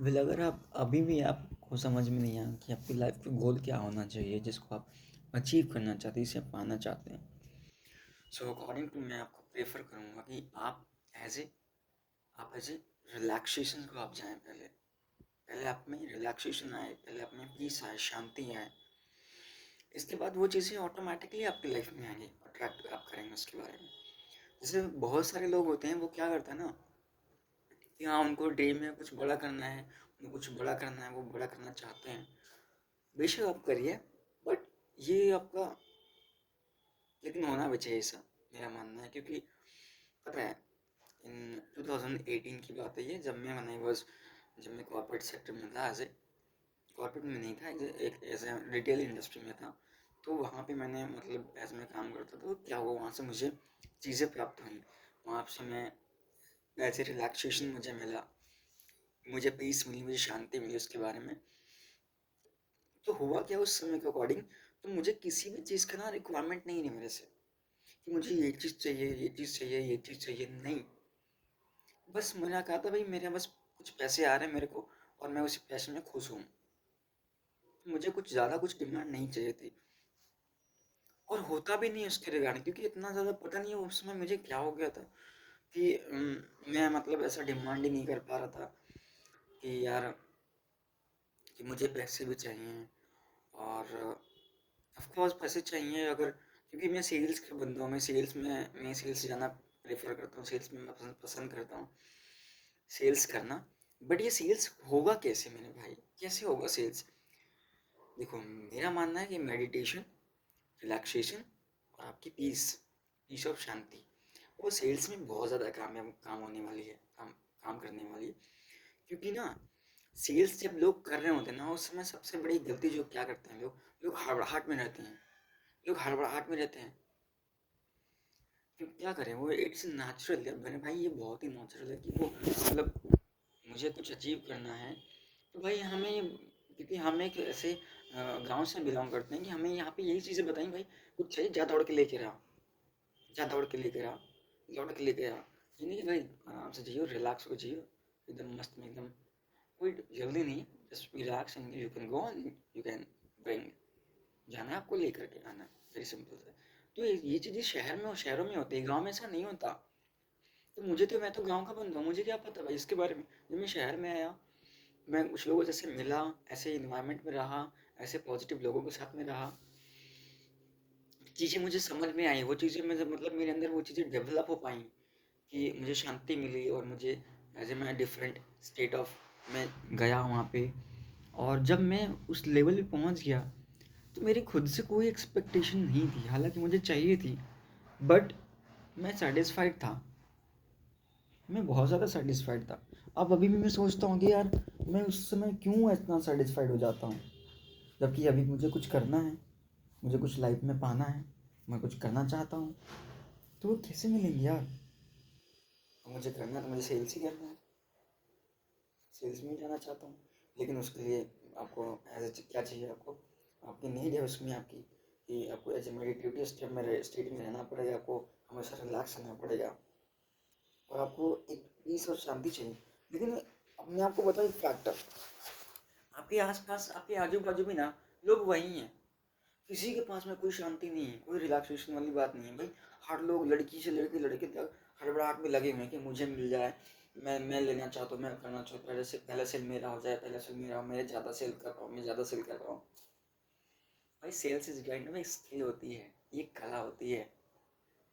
Well अगर आप अभी भी आपको समझ में नहीं आया कि आपकी लाइफ का गोल क्या होना चाहिए जिसको आप अचीव करना चाहते हैं, इसे आप पाना चाहते हैं, सो अकॉर्डिंग टू मैं आपको प्रेफर करूँगा कि एज ए आप एज ए रिलैक्सेशन को आप जाएं। पहले पहले आप में रिलैक्सेशन आए, पहले आप में पीस आए, शांति आए। इसके बाद वो चीज़ें ऑटोमेटिकली आपकी लाइफ में आएंगी, अट्रैक्ट आप करेंगे उसके बारे में। जैसे बहुत सारे लोग होते हैं, वो क्या करते हैं ना कि हाँ उनको ड्रीम है कुछ बड़ा करना है, उनको कुछ बड़ा करना है, वो बड़ा करना चाहते हैं। बेशक आप करिए, बट ये आपका लेकिन होना भी चाहिए ऐसा, मेरा मानना है। क्योंकि पता है इन 2018 की बात है ये, जब मैं कॉर्पोरेट सेक्टर में था, एज ए कॉर्पोरेट में नहीं था, एक एज ए रिटेल इंडस्ट्री में था। तो वहाँ पे मैंने मतलब एज मैं काम करता था, तो क्या हुआ वहाँ से मुझे चीज़ें प्राप्त हुई। वहाँ से मैं एज ए रिलैक्सेशन मुझे मिला, मुझे पीस मिली, मुझे शांति मिली उसके बारे में। तो हुआ क्या उस समय के अकॉर्डिंग, तो मुझे किसी भी चीज़ का ना रिक्वायरमेंट नहीं है मेरे से कि मुझे ये चीज़ चाहिए, ये चीज़ चाहिए, ये चीज़ चाहिए, नहीं। बस मैंने कहा था भाई मेरे बस कुछ पैसे आ रहे हैं मेरे को, और मैं उसी पैसे में खुश हूँ। मुझे कुछ ज़्यादा कुछ डिमांड नहीं चाहिए थी, और होता भी नहीं उसके रिगार्डिंग, क्योंकि इतना ज़्यादा पता नहीं उस समय मुझे क्या हो गया था कि मैं मतलब ऐसा डिमांड ही नहीं कर पा रहा था कि यार कि मुझे पैसे भी चाहिए। और ऑफ कोर्स पैसे चाहिए, अगर क्योंकि मैं सेल्स का बंदा हूँ, मैं सेल्स जाना प्रेफर करता हूँ, सेल्स में मैं पसंद करता हूँ सेल्स करना। बट ये सेल्स होगा कैसे मेरे भाई, कैसे होगा सेल्स? देखो मेरा मानना है कि मेडिटेशन, रिलैक्सेशन और आपकी पीस, पीस ऑफ शांति, वो सेल्स में बहुत ज़्यादा काम होने वाली है, काम करने वाली है। क्योंकि ना सेल्स जब लोग कर रहे होते हैं ना, उस समय सबसे बड़ी गलती जो क्या करते हैं लोग, लोग हड़बड़ाहट में रहते हैं। लोग हड़बड़ाहट में रहते हैं, तो क्या करें, वो इट्स नेचुरल है मेरे भाई, ये बहुत ही नेचुरल है कि वो मतलब मुझे कुछ अचीव करना है। तो भाई हमें, क्योंकि हम एक ऐसे गांव से बिलोंग करते हैं कि हमें यहाँ पे यही चीज़ें बताएं भाई, कुछ चाहिए जा दौड़ के लेके रहा, जा दौड़ के लेके रहा, दौड़ के लेके आ। ये नहीं कि भाई आराम से जियो, रिलैक्स हो जियो, एकदम मस्त में एकदम, कोई जल्दी नहीं, just relax and you can go on, you can bring, जाना है आपको लेकर के आना है, वेरी सिंपल है। तो ये चीज़ें शहर में और शहरों में होती है, गाँव में ऐसा नहीं होता। तो मैं तो गांव का बंदा हूँ, मुझे क्या पता भाई इसके बारे में। जब मैं शहर में आया, मैं कुछ लोगों जैसे मिला, ऐसे इन्वायरमेंट में रहा, ऐसे पॉजिटिव लोगों के साथ में रहा, चीज़ें मुझे समझ में आई, वो चीज़ें मुझे मतलब मेरे अंदर वो चीज़ें डेवलप हो पाई कि मुझे शांति मिली, और मुझे एज ए मैं डिफरेंट स्टेट ऑफ में गया वहाँ पे। और जब मैं उस लेवल पे पहुँच गया, तो मेरी खुद से कोई एक्सपेक्टेशन नहीं थी, हालांकि मुझे चाहिए थी, बट मैं सेटिस्फाइड था, मैं बहुत ज़्यादा सेटिस्फाइड था। अब अभी भी मैं सोचता हूँ कि यार मैं उस समय क्यों इतना सेटिस्फाइड हो जाता हूँ, जबकि अभी मुझे कुछ करना है, मुझे कुछ लाइफ में पाना है, मैं कुछ करना चाहता हूँ। तो वो कैसे मिलेंगे यार? अब मुझे करना है तो मुझे सेल्स ही करना है, सेल्स में ही जाना चाहता हूँ। लेकिन उसके लिए आपको एज क्या चाहिए, आपको आपकी नीड है उसमें आपकी, कि आपको एज ए मेडिटेटिव स्टेट में रहना पड़ेगा, आपको हमेशा रिलैक्स रहना पड़ेगा, और आपको एक पीस और शांति चाहिए। लेकिन अब मैं आपको बताऊँ एक फैक्टर, आपके आसपास आपके आजू बाजू में ना लोग वही हैं, किसी के पास में कोई शांति नहीं है, कोई रिलैक्सेशन वाली बात नहीं है भाई। हर लोग लड़की से लड़के लड़के तक हड़बड़ाहट में लगे हुए हैं कि मुझे मिल जाए, मैं लेना चाहता हूँ, मैं करना चाहता हूँ, पहले सेल मेरा हो जाए, पहले सेल मेरा हो, मैं ज़्यादा सेल कर रहा हूँ, मैं ज़्यादा सेल कर रहा हूँ। भाई सेल्स इज काइंड ऑफ एक स्किल होती है, ये कला होती है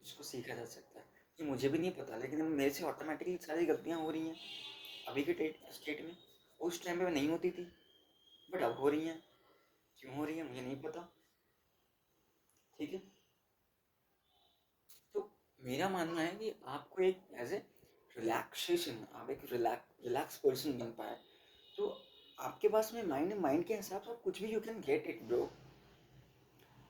जिसको सीखा जा सकता है। ये मुझे भी नहीं पता, लेकिन अब मेरे से ऑटोमेटिकली सारी गलतियाँ हो रही हैं अभी के स्टेट में। उस टाइम पे नहीं होती थी, बट अब हो रही हैं। क्यों हो रही है मुझे नहीं पता, ठीक है। तो मेरा मानना है कि आपको एक एज ए रिलैक्सेशन, आप एक रिलैक्स पर्सन बन पाए, तो आपके पास में माइंड के हिसाब से कुछ भी you can get it bro.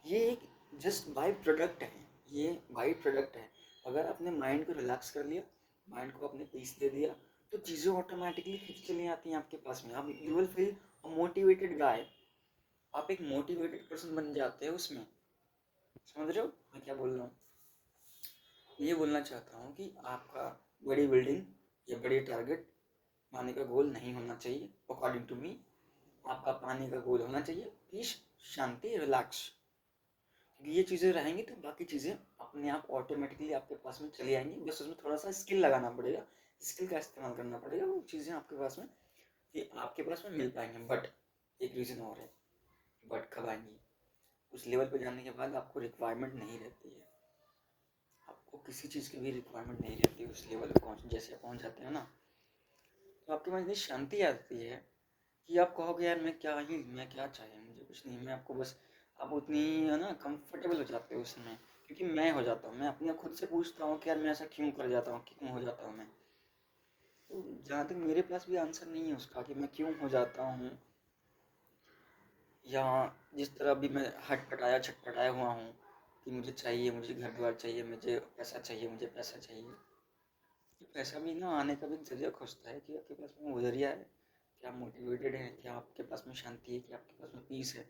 ये एक जस्ट बाई प्रोडक्ट है, ये बाई प्रोडक्ट है। अगर आपने माइंड को रिलैक्स कर लिया, माइंड को आपने पीस दे दिया, तो चीज़ें ऑटोमेटिकली खिंच चली आती हैं आपके पास में। आप यू विल फील मोटिवेटेड गाय, आप एक मोटिवेटेड पर्सन बन जाते हैं उसमें। समझ रहे हो मैं क्या बोल रहा हूँ? ये बोलना चाहता हूँ कि आपका बड़ी बिल्डिंग या बड़ी टारगेट पाने का गोल नहीं होना चाहिए, अकॉर्डिंग टू मी आपका पाने का गोल होना चाहिए पीस, शांति, रिलैक्स। ये चीज़ें रहेंगी तो बाकी चीज़ें अपने आप ऑटोमेटिकली आपके पास में चली आएंगी। बस उसमें थोड़ा सा स्किल लगाना पड़ेगा, स्किल का इस्तेमाल करना पड़ेगा, वो चीज़ें आपके पास में कि आपके पास में मिल पाएंगे। बट एक रीज़न और है, बट कब आएंगी? उस लेवल पे जाने के बाद आपको रिक्वायरमेंट नहीं रहती है, आपको किसी चीज़ की भी रिक्वायरमेंट नहीं रहती उस लेवल पे जैसे पहुँच जाते हैं ना, तो आपके पास इतनी शांति आती है कि आप कहोगे यार मैं क्या चाहिए, मुझे कुछ नहीं, मैं आपको बस आप उतनी है ना कंफर्टेबल हो जाते हो उस समय, क्योंकि मैं हो जाता हूँ, मैं अपने खुद से पूछता हूँ कि यार मैं ऐसा क्यों कर जाता हूँ, क्यों हो जाता हूँ मैं। तो जहाँ तक मेरे पास भी आंसर नहीं है उसका कि मैं क्यों हो जाता हूँ, या जिस तरह भी मैं हटपटाया छटपटाया हुआ हूँ कि मुझे चाहिए, मुझे घर द्वार चाहिए, मुझे पैसा चाहिए, मुझे पैसा चाहिए। तो पैसा भी ना आने का भी एक जरिया खोजता है कि आपके पास में वो जरिया है, क्या मोटिवेटेड है, क्या आपके पास में शांति है, क्या आपके पास में पीस है।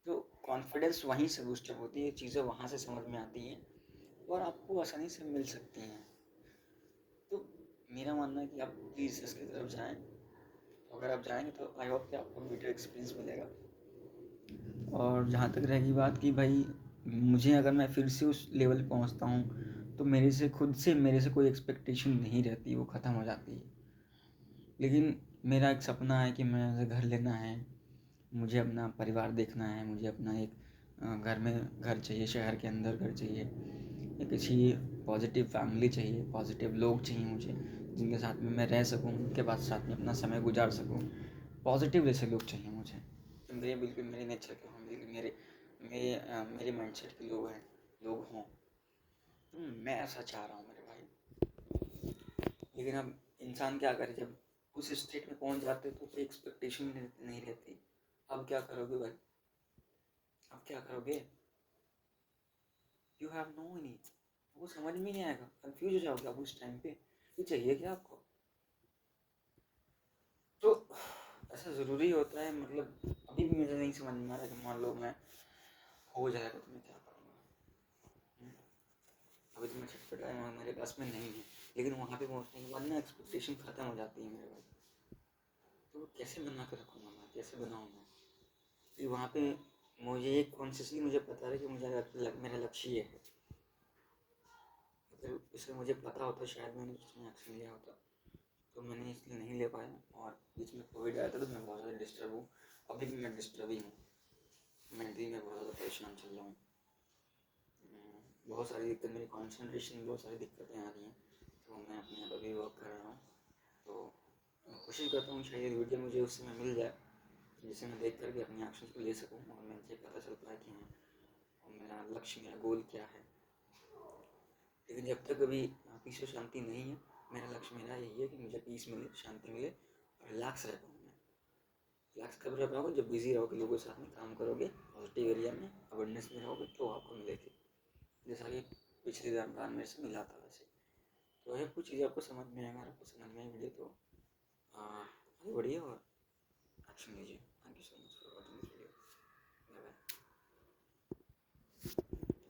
तो कॉन्फिडेंस वहीं से बूस्टअप होती है, चीज़ें वहाँ से समझ में आती हैं और आपको आसानी से मिल सकती हैं। तो मेरा मानना है कि आप प्लीज़ इसकी तरफ जाएं, अगर आप जाएंगे तो आई होप कि आपको बेटर एक्सपीरियंस मिलेगा। और जहाँ तक रहेगी बात कि भाई मुझे अगर मैं फिर से उस लेवल पे पहुँचता हूँ तो मेरे से कोई एक्सपेक्टेशन नहीं रहती, वो ख़त्म हो जाती है। लेकिन मेरा एक सपना है कि मैं घर लेना है, मुझे अपना परिवार देखना है, मुझे अपना एक घर में घर चाहिए, शहर के अंदर घर चाहिए, एक अच्छी पॉजिटिव फैमिली चाहिए, पॉजिटिव लोग चाहिए मुझे, जिनके साथ में मैं रह सकूँ, उनके बाद साथ में अपना समय गुजार सकूँ। पॉजिटिव जैसे लोग चाहिए मुझे, तो मेरे बिल्कुल मेरे नेचर के हों, बिल्कुल मेरे मेरे मेरे माइंडसेट के लोग हों। तो मैं ऐसा चाह रहा हूँ मेरे भाई। लेकिन अब इंसान क्या करे, जब उस स्टेट में पहुँच जाते तो कोई एक्सपेक्टेशन नहीं रहती। अब क्या करोगे भाई, अब क्या करोगे? यू हैव नो एनी, वो समझ में नहीं आएगा, कंफ्यूज हो जाओगे आप उस टाइम पे, ये चाहिए क्या आपको। तो ऐसा ज़रूरी होता है, मतलब अभी भी मुझे नहीं समझ में आ रहा कि मान लो मैं हो जाएगा तो मैं क्या करूँगा। अभी तो मैं छटपटाया मेरे पास में नहीं है, लेकिन वहाँ पे पहुँचने के बाद ना एक्सपेक्टेशन ख़त्म हो जाती है मेरे भाई। तो कैसे बना कर रखूँगा मैं, कैसे बनाऊँगा कि वहाँ पे मुझे एक कॉन्शियसली मुझे पता है कि मेरा लक्ष्य ये है। अगर इसे मुझे पता होता शायद मैंने उसमें एक्शन लिया होता, तो मैंने इसलिए नहीं ले पाया। और बीच में कोविड आया था तो मैं बहुत ज़्यादा डिस्टर्ब हूँ, अभी भी मैं डिस्टर्ब ही हूँ, मेंटली मैं बहुत ज़्यादा परेशान चल रहा हूँ। बहुत सारी दिक्कत, मेरी कॉन्सेंट्रेशन में बहुत सारी दिक्कतें आ रही हैं, तो मैं अपने आप अभी वर्क कर रहा हूँ। तो मैं कोशिश करता हूँ शायद वीडियो मुझे उस समय मिल जाए जिसे मैं देख करके अपने एक्शन को ले सकूँ और मुझे पता चल पाए कि हाँ मेरा लक्ष्य, मेरा गोल क्या है। लेकिन जब तक अभी पीस और शांति नहीं है, मेरा लक्ष्य मेरा यही है कि मुझे पीस मिले, शांति मिले और रिलैक्स रह पाऊँ मैं। रिलैक्स कब रह पाओगे, जब बिजी रहोगे, लोगों के साथ में काम करोगे, पॉजिटिव एरिया में अवेयरनेस में रहोगे, तो आपको मिलेगी, जैसा कि पिछली बार मेरे से मिला था वैसे। तो है कुछ चीज़ें आपको समझ में आएगा, अगर आपको समझ में आई वीडियो तो आगे बढ़िए और एक्शन लीजिए।